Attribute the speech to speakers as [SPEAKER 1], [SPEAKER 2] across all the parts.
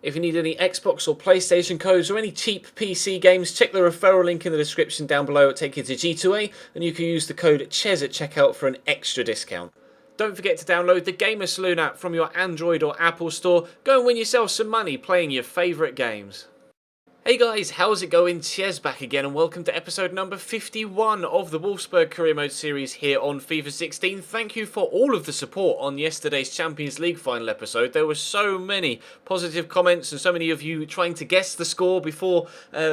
[SPEAKER 1] If you need any Xbox or PlayStation codes or any cheap PC games, check the referral link in the description down below. It'll take you to G2A, and you can use the code CHES at checkout for an extra discount. Don't forget to download the Gamer Saloon app from your Android or Apple store. Go and win yourself some money playing your favourite games. Hey guys, how's it going? Ches back again, and welcome to episode number 51 of the Wolfsburg Career Mode series here on FIFA 16. Thank you for all of the support on yesterday's Champions League final episode. There were so many positive comments and so many of you trying to guess the score before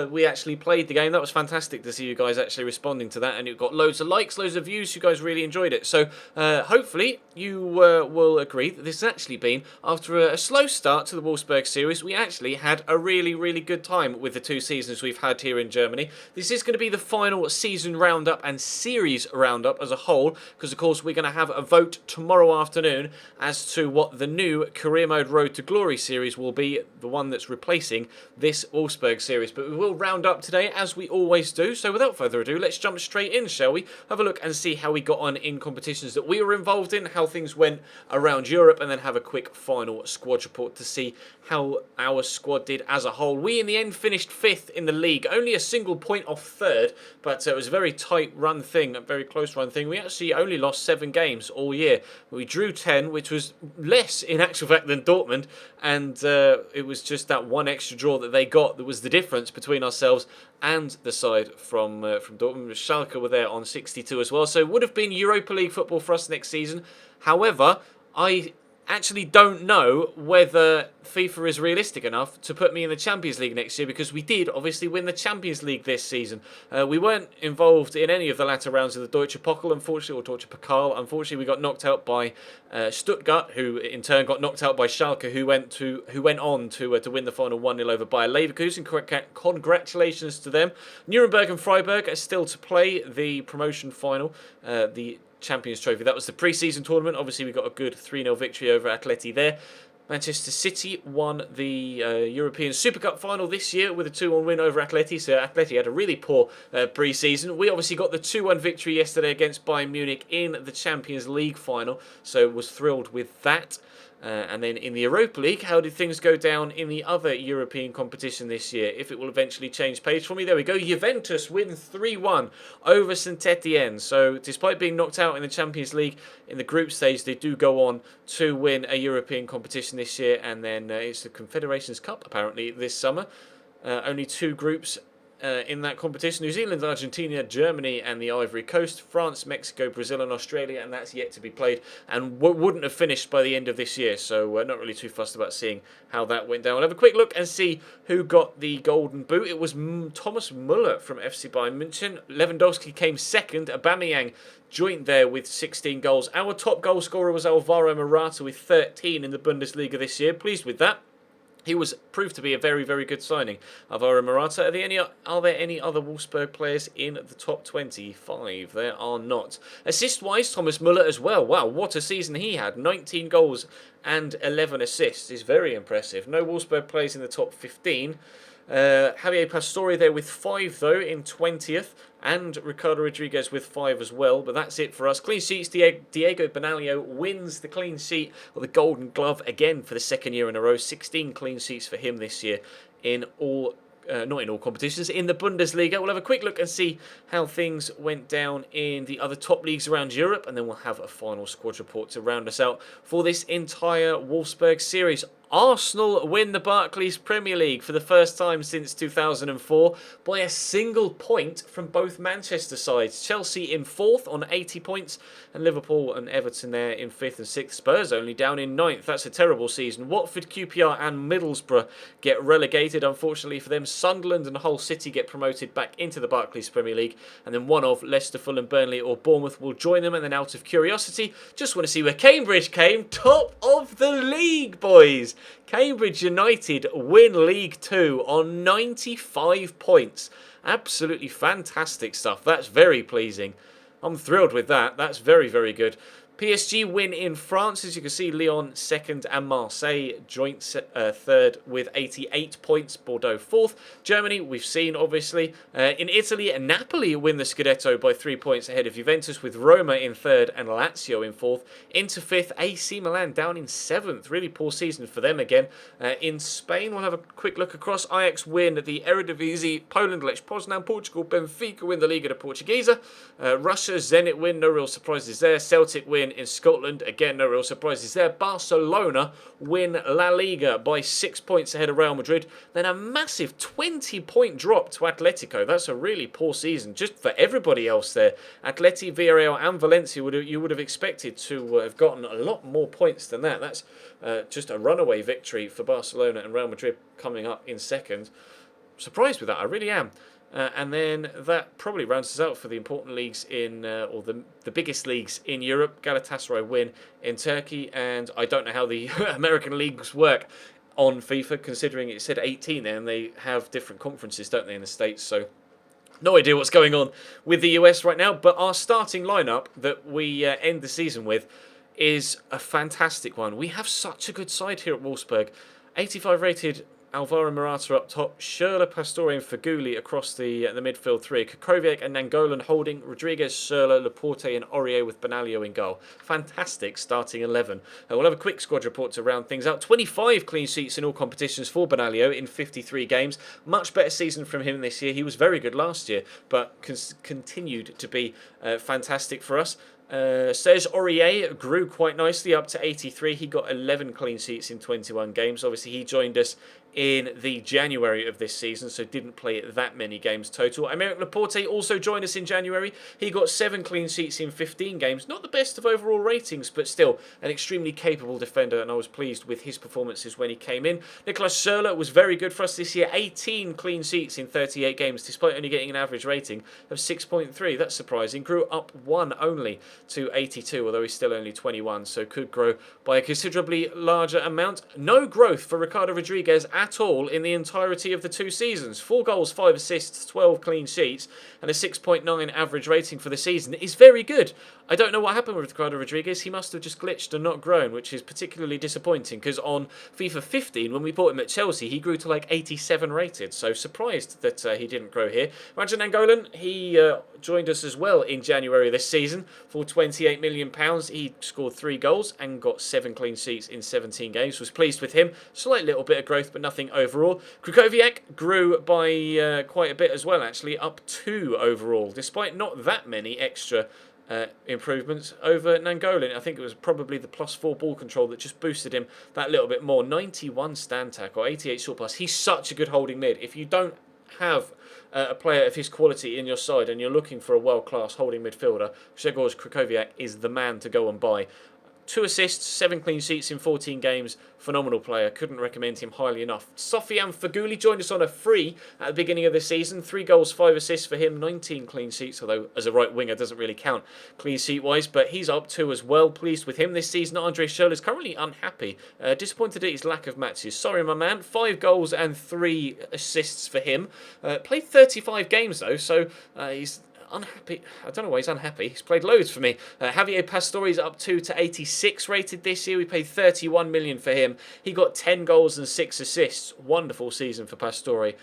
[SPEAKER 1] we actually played the game. That was fantastic to see you guys actually responding to that, and it got loads of likes, loads of views. You guys really enjoyed it. So hopefully you will agree that this has actually been, after a slow start to the Wolfsburg series, we actually had a really good time with the 2 seasons we've had here in Germany. This is going to be the final season roundup and series roundup as a whole, because of course we're going to have a vote tomorrow afternoon as to what the new Career Mode Road to Glory series will be, the one that's replacing this Wolfsburg series. But we will round up today as we always do, so without further ado, let's jump straight in, shall we? Have a look and see how we got on in competitions that we were involved in, how things went around Europe, and then have a quick final squad report to see how our squad did as a whole. We in the end finished 5th in the league, only a single point off 3rd, but it was a very tight run thing, a very close run thing. We actually only lost 7 games all year. We drew 10, which was less in actual fact than Dortmund, and it was just that one extra draw that they got that was the difference between ourselves and the side from Dortmund. Schalke were there on 62 as well, so it would have been Europa League football for us next season. However, I actually don't know whether FIFA is realistic enough to put me in the Champions League next year, because we did obviously win the Champions League this season. We weren't involved in any of the latter rounds of the Deutsche Pokal, unfortunately, or Deutsche Pokal. Unfortunately, we got knocked out by Stuttgart, who in turn got knocked out by Schalke, who went on to win the final 1-0 over Bayer Leverkusen. Congratulations to them. Nuremberg and Freiburg are still to play the promotion final, the Champions Trophy. That was the pre-season tournament. Obviously, we got a good 3-0 victory over Atleti there. Manchester City won the European Super Cup final this year with a 2-1 win over Atleti. So Atleti had a really poor pre-season. We obviously got the 2-1 victory yesterday against Bayern Munich in the Champions League final. So was thrilled with that. And then in the Europa League, how did things go down in the other European competition this year? If it will eventually change page for me. There we go. Juventus win 3-1 over St Etienne. So despite being knocked out in the Champions League in the group stage, they do go on to win a European competition this year. And then it's the Confederations Cup apparently this summer. Only 2 groups in that competition: New Zealand, Argentina, Germany and the Ivory Coast, France, Mexico, Brazil and Australia, and that's yet to be played and wouldn't have finished by the end of this year, so we're not really too fussed about seeing how that went down. We'll have a quick look and see who got the golden boot. It was Thomas Muller from FC Bayern München. Lewandowski came second. Aubameyang joint there with 16 goals. Our top goal scorer was Alvaro Morata with 13 in the Bundesliga this year. Pleased with that. He was proved to be a very good signing. Alvaro Morata. Are there any other Wolfsburg players in the top 25? There are not. Assist-wise, Thomas Muller as well. Wow, what a season he had. 19 goals and 11 assists is very impressive. No Wolfsburg players in the top 15. Javier Pastore there with 5 though in 20th, and Ricardo Rodriguez with 5 as well. But that's it for us. Clean sheets: Diego Benaglio wins the clean sheet, or the Golden Glove, again for the 2nd year in a row. 16 clean sheets for him this year in all. Not in all competitions, in the Bundesliga. We'll have a quick look and see how things went down in the other top leagues around Europe, and then we'll have a final squad report to round us out for this entire Wolfsburg series. Arsenal win the Barclays Premier League for the first time since 2004 by a single point from both Manchester sides. Chelsea in 4th on 80 points, and Liverpool and Everton there in 5th and 6th. Spurs only down in 9th. That's a terrible season. Watford, QPR and Middlesbrough get relegated, unfortunately for them. Sunderland and Hull City get promoted back into the Barclays Premier League, and then one of Leicester, Fulham, Burnley or Bournemouth will join them. And then out of curiosity, just want to see where Cambridge came. Top of the league, boys. Cambridge United win League 2 on 95 points. Absolutely fantastic stuff. That's very pleasing. I'm thrilled with that. That's very good. PSG win in France. As you can see, Lyon second and Marseille joint third with 88 points. Bordeaux fourth. Germany, we've seen, obviously. In Italy, Napoli win the Scudetto by 3 points ahead of Juventus, with Roma in third and Lazio in fourth. Into fifth, AC Milan down in seventh. Really poor season for them again. In Spain, we'll have a quick look across. Ajax win the Eredivisie. Poland, Lech Poznan. Portugal, Benfica win the Liga de Portuguesa. Russia, Zenit win. No real surprises there. Celtic win in Scotland. Again, no real surprises there. Barcelona win La Liga by 6 points ahead of Real Madrid. Then a massive 20-point drop to Atletico. That's a really poor season just for everybody else there. Atleti, Villarreal and Valencia you would have expected to have gotten a lot more points than that. That's just a runaway victory for Barcelona, and Real Madrid coming up in second. Surprised with that, I really am. And then that probably rounds us out for the important leagues or the biggest leagues in Europe. Galatasaray win in Turkey, and I don't know how the American leagues work on FIFA, considering it said 18 there, and they have different conferences, don't they, in the States, so no idea what's going on with the US right now. But our starting lineup that we end the season with is a fantastic one. We have such a good side here at Wolfsburg. 85 rated Alvaro Morata up top, Schürrle, Pastore and Feghouli across the midfield three, Kukovic and Nangolan holding, Rodriguez, Schürrle, Laporte and Aurier with Benaglio in goal. Fantastic starting 11. We'll have a quick squad report to round things out. 25 clean sheets in all competitions for Benaglio in 53 games. Much better season from him this year. He was very good last year, but continued to be fantastic for us. Serge Aurier grew quite nicely up to 83. He got 11 clean sheets in 21 games. Obviously, he joined us in the January of this season, so didn't play that many games total. Aymeric Laporte also joined us in January. He got 7 clean sheets in 15 games. Not the best of overall ratings, but still an extremely capable defender, and I was pleased with his performances when he came in. Niklas Schürrle was very good for us this year. 18 clean sheets in 38 games, despite only getting an average rating of 6.3. That's surprising. Grew up 1 only to 82, although he's still only 21, so could grow by a considerably larger amount. No growth for Ricardo Rodriguez at all in the entirety of the 2 seasons. 4 goals, 5 assists, 12 clean sheets, and a 6.9 average rating for the season is very good. I don't know what happened with Ricardo Rodriguez. He must have just glitched and not grown, which is particularly disappointing, because on FIFA 15, when we bought him at Chelsea, he grew to like 87 rated, so surprised that he didn't grow here. Raja Nangolan, he joined us as well in January this season for £28 million. He scored 3 goals and got 7 clean sheets in 17 games. Was pleased with him. Slight little bit of growth, but nothing overall. Kukovic grew by quite a bit as well, actually, up 2 overall, despite not that many extra improvements over Nangolan. I think it was probably the +4 ball control that just boosted him that little bit more. 91 stand tackle, 88 short pass. He's such a good holding mid. If you don't have a player of his quality in your side and you're looking for a world-class holding midfielder, Grzegorz Kukovic is the man to go and buy. 2 assists, 7 clean sheets in 14 games. Phenomenal player. Couldn't recommend him highly enough. Sofiane Feghouli joined us on a free at the beginning of the season. 3 goals, 5 assists for him. 19 clean sheets, although as a right winger doesn't really count clean sheet-wise. But he's up 2 as well. Pleased with him this season. Andre Schürrle is currently unhappy. Disappointed at his lack of matches. Sorry, my man. 5 goals and 3 assists for him. Played 35 games, though, so he's unhappy. I don't know why he's unhappy. He's played loads for me. Javier Pastore is up to 86 rated this year. We paid 31 million for him. He got 10 goals and 6 assists. Wonderful season for Pastore.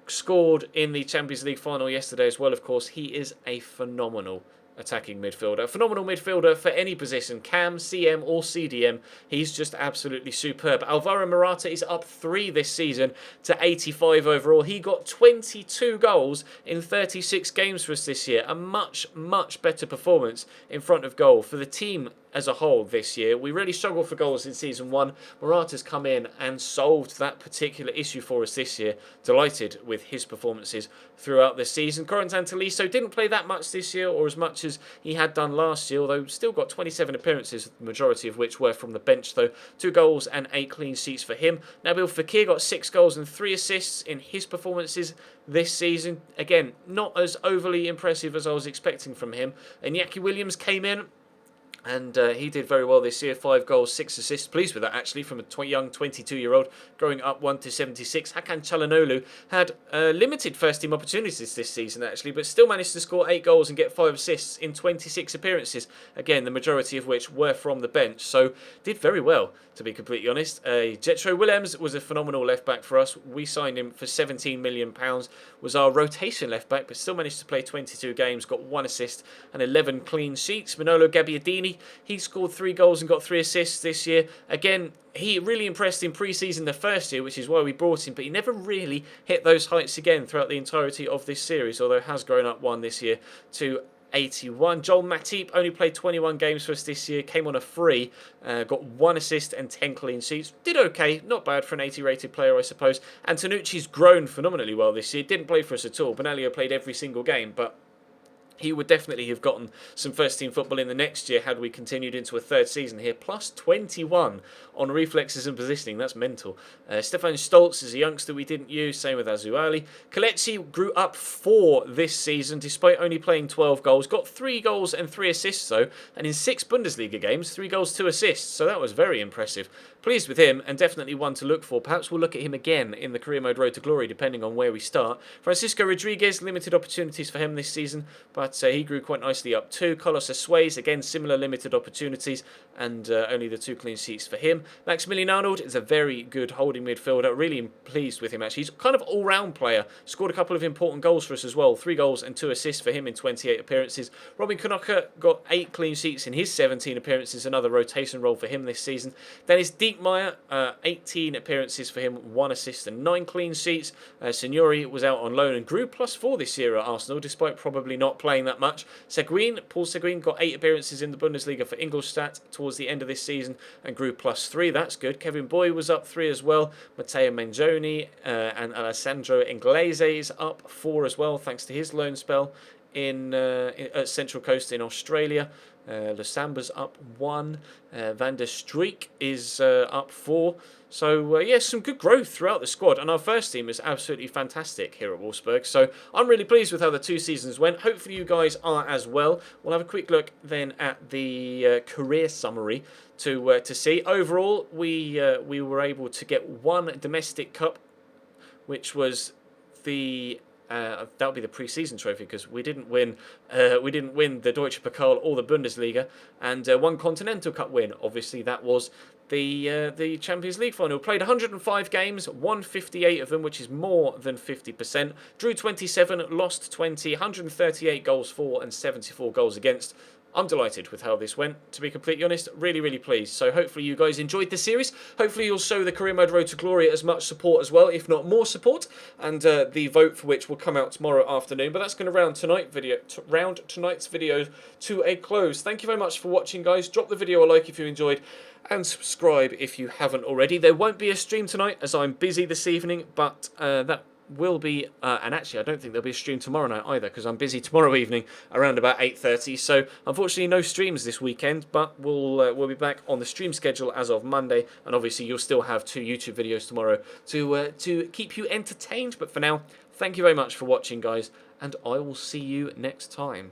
[SPEAKER 1] Scored in the Champions League final yesterday as well, of course. He is a phenomenal attacking midfielder. A phenomenal midfielder for any position, CAM, CM or CDM. He's just absolutely superb. Alvaro Morata is up 3 this season to 85 overall. He got 22 goals in 36 games for us this year. A much, much better performance in front of goal for the team as a whole this year. We really struggled for goals in Season 1. Morata's come in and solved that particular issue for us this year. Delighted with his performances throughout the season. Corentin Tolisso didn't play that much this year, or as much as he had done last year, although still got 27 appearances, the majority of which were from the bench though. 2 goals and 8 clean sheets for him. Nabil Fekir got 6 goals and 3 assists in his performances this season. Again, not as overly impressive as I was expecting from him. And Iñaki Williams came in And he did very well this year. 5 goals, 6 assists. Pleased with that, actually, from a young 22-year-old, growing up 1 to 76. Hakan Çalhanoğlu had limited first-team opportunities this season, actually, but still managed to score 8 goals and get 5 assists in 26 appearances. Again, the majority of which were from the bench. So, did very well, to be completely honest. Jetro Willems was a phenomenal left-back for us. We signed him for £17 million. Was our rotation left-back, but still managed to play 22 games, got 1 assist and 11 clean sheets. Manolo Gabbiadini, he scored 3 goals and got 3 assists this year. Again, he really impressed in pre-season the first year, which is why we brought him, but he never really hit those heights again throughout the entirety of this series, although has grown up 1 this year to 81. Joel Matip only played 21 games for us this year, came on a free, got 1 assist and 10 clean sheets. Did okay, not bad for an 80 rated player, I suppose. Antonucci's grown phenomenally well this year, didn't play for us at all. Benalio played every single game, but he would definitely have gotten some first-team football in the next year had we continued into a third season here. Plus 21 on reflexes and positioning. That's mental. Stefan Stolz is a youngster we didn't use. Same with Azuali. Kelechi grew up 4 this season despite only playing 12 goals. Got 3 goals and 3 assists, though. And in 6 Bundesliga games, 3 goals, 2 assists. So that was very impressive. Pleased with him and definitely one to look for. Perhaps we'll look at him again in the career mode Road to Glory, depending on where we start. Francisco Rodriguez, limited opportunities for him this season, but he grew quite nicely up too. Carlos Asuez, again, similar limited opportunities and only the 2 clean sheets for him. Maximilian Arnold is a very good holding midfielder. Really pleased with him, actually. He's kind of all-round player. Scored a couple of important goals for us as well. 3 goals and 2 assists for him in 28 appearances. Robin Knocker got 8 clean sheets in his 17 appearances. Another rotation role for him this season. Dennis Diekmeyer, 18 appearances for him. 1 assist and 9 clean sheets. Signori was out on loan and grew +4 this year at Arsenal, despite probably not playing that much. Paul Seguin got 8 appearances in the Bundesliga for Ingolstadt towards the end of this season and grew +3. That's good. Kevin Boy was up 3 as well. Matteo Mengioni and Alessandro Inglese is up 4 as well, thanks to his loan spell at Central Coast in Australia. Lusamba's up 1. Van der Streek is up 4. So, yeah, some good growth throughout the squad. And our first team is absolutely fantastic here at Wolfsburg. So, I'm really pleased with how the 2 seasons went. Hopefully you guys are as well. We'll have a quick look then at the career summary to see. Overall, we were able to get 1 domestic cup, which was the... that would be the pre-season trophy because we didn't win the Deutsche Pokal or the Bundesliga, and 1 Continental Cup win. Obviously, that was the Champions League final. Played 105 games, won 58 of them, which is more than 50%. Drew 27, lost 20, 138 goals for and 74 goals against. I'm delighted with how this went, to be completely honest. Really, really pleased. So hopefully you guys enjoyed the series. Hopefully you'll show the Career Mode Road to Glory as much support as well, if not more support. And the vote for which will come out tomorrow afternoon. But that's going to round tonight's video to a close. Thank you very much for watching, guys. Drop the video a like if you enjoyed. And subscribe if you haven't already. There won't be a stream tonight as I'm busy this evening. But that will be, and actually I don't think there'll be a stream tomorrow night either because I'm busy tomorrow evening around about 8:30. So unfortunately no streams this weekend, but we'll be back on the stream schedule as of Monday, and obviously you'll still have 2 YouTube videos tomorrow to keep you entertained. But for now, thank you very much for watching, guys, and I will see you next time.